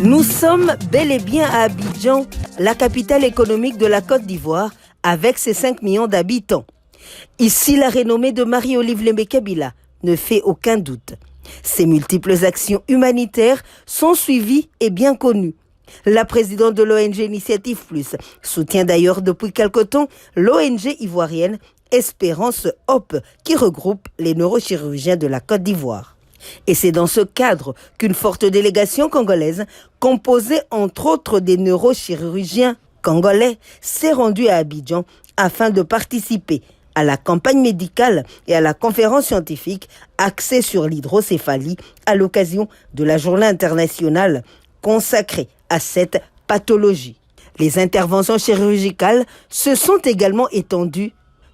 Nous sommes bel et bien à Abidjan, la capitale économique de la Côte d'Ivoire, avec ses 5 millions d'habitants. Ici, la renommée de Marie-Olive Lembe-Kabila ne fait aucun doute. Ses multiples actions humanitaires sont suivies et bien connues. La présidente de l'ONG Initiative Plus soutient d'ailleurs depuis quelque temps l'ONG ivoirienne Espérance Hope qui regroupe les neurochirurgiens de la Côte d'Ivoire. Et c'est dans ce cadre qu'une forte délégation congolaise, composée entre autres des neurochirurgiens congolais, s'est rendue à Abidjan afin de participer à la campagne médicale et à la conférence scientifique axée sur l'hydrocéphalie à l'occasion de la journée internationale consacrée à cette pathologie. Les interventions chirurgicales se sont également étendues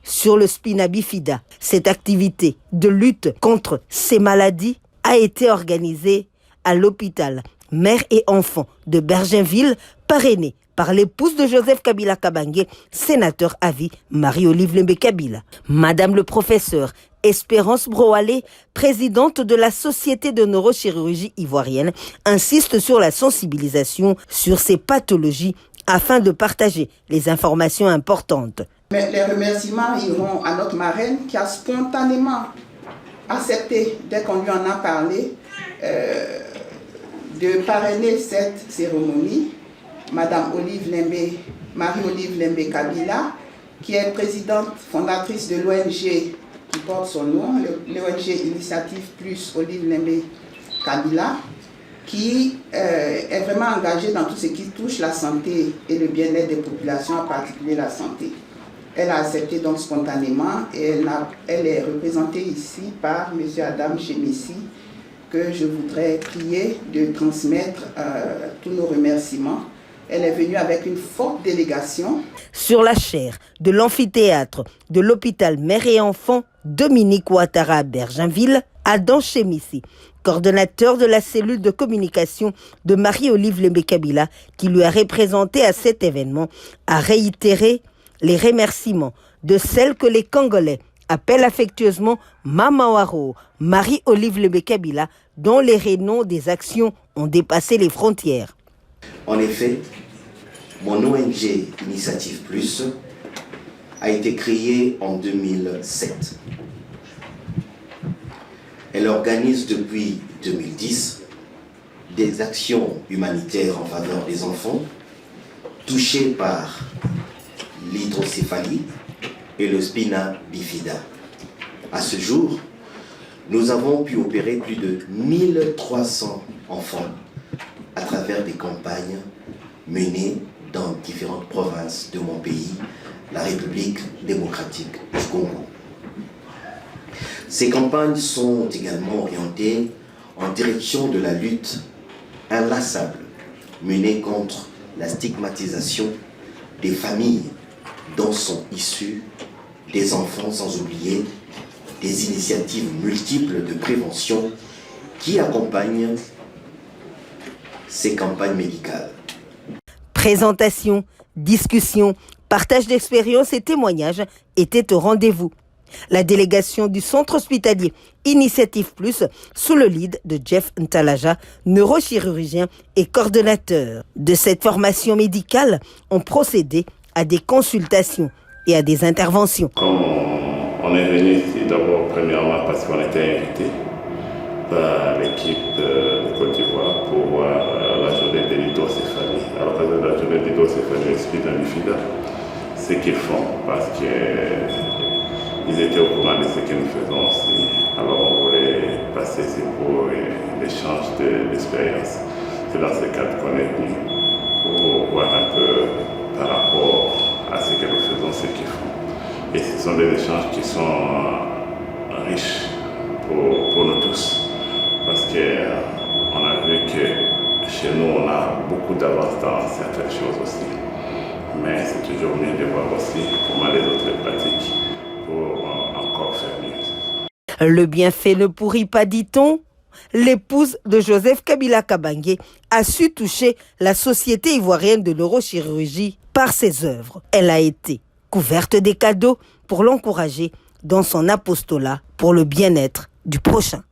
sur le spina bifida. Cette activité de lutte contre ces maladies a été organisée à l'hôpital Mère et Enfants de Bergenville, parrainée par l'épouse de Joseph Kabila Kabange, sénateur à vie Marie-Olive Lembe-Kabila. Madame le professeur Espérance Broalé, présidente de la Société de neurochirurgie ivoirienne, insiste sur la sensibilisation sur ces pathologies afin de partager les informations importantes. Mais les remerciements iront à notre marraine qui a spontanément accepté, dès qu'on lui en a parlé, de parrainer cette cérémonie. Madame Marie-Olive Lembe-Kabila, qui est présidente fondatrice de l'ONG qui porte son nom, l'ONG Initiative Plus Olive Lembe-Kabila, qui est vraiment engagée dans tout ce qui touche la santé et le bien-être des populations, en particulier la santé. Elle a accepté donc spontanément et elle est représentée ici par M. Adam Chemissi, que je voudrais prier de transmettre tous nos remerciements. Elle est venue avec une forte délégation. Sur la chaire de l'amphithéâtre de l'hôpital Mère et Enfants, Dominique Ouattara à Bergenville, Adam Chemissi, coordonnateur de la cellule de communication de Marie-Olive Lembe-Kabila, qui lui a représenté à cet événement, a réitéré les remerciements de celle que les Congolais appellent affectueusement Mama Waro, Marie-Olive Lembe-Kabila, dont les renoms des actions ont dépassé les frontières. En effet, mon ONG Initiative Plus a été créée en 2007. Elle organise depuis 2010 des actions humanitaires en faveur des enfants touchés par l'hydrocéphalie et le spina bifida. À ce jour, nous avons pu opérer plus de 1300 enfants à travers des campagnes menées dans différentes provinces de mon pays, la République démocratique du Congo. Ces campagnes sont également orientées en direction de la lutte inlassable menée contre la stigmatisation des familles dont sont issus des enfants, sans oublier des initiatives multiples de prévention qui accompagnent ces campagnes médicales. Présentation, discussion, partage d'expériences et témoignages étaient au rendez-vous. La délégation du centre hospitalier Initiative Plus, sous le lead de Jeff Ntalaja, neurochirurgien et coordonnateur de cette formation médicale, ont procédé à des consultations et à des interventions. Comme on est venu ici d'abord premièrement parce qu'on était invité par l'équipe de Côte d'Ivoire pour voir la journée de l'hydrocéphalie. À l'occasion de la journée de l'hydrocéphalie et spina bifida, ce qu'ils font parce qu'ils étaient au courant de ce que nous faisons aussi. Alors on voulait passer ces cours et l'échange d'expérience. C'est dans ce cadre qu'on est venu pour voir un peu par rapport à ce que nous faisons, ce qu'ils font. Et ce sont des échanges qui sont riches pour nous tous. Parce qu'on a vu que chez nous, on a beaucoup d'avance dans certaines choses aussi. Mais c'est toujours mieux de voir aussi comment les autres les pratiquent pour encore faire mieux. Le bienfait ne pourrit pas, dit-on. L'épouse de Joseph Kabila Kabange a su toucher la Société ivoirienne de neurochirurgie par ses œuvres. Elle a été couverte des cadeaux pour l'encourager dans son apostolat pour le bien-être du prochain.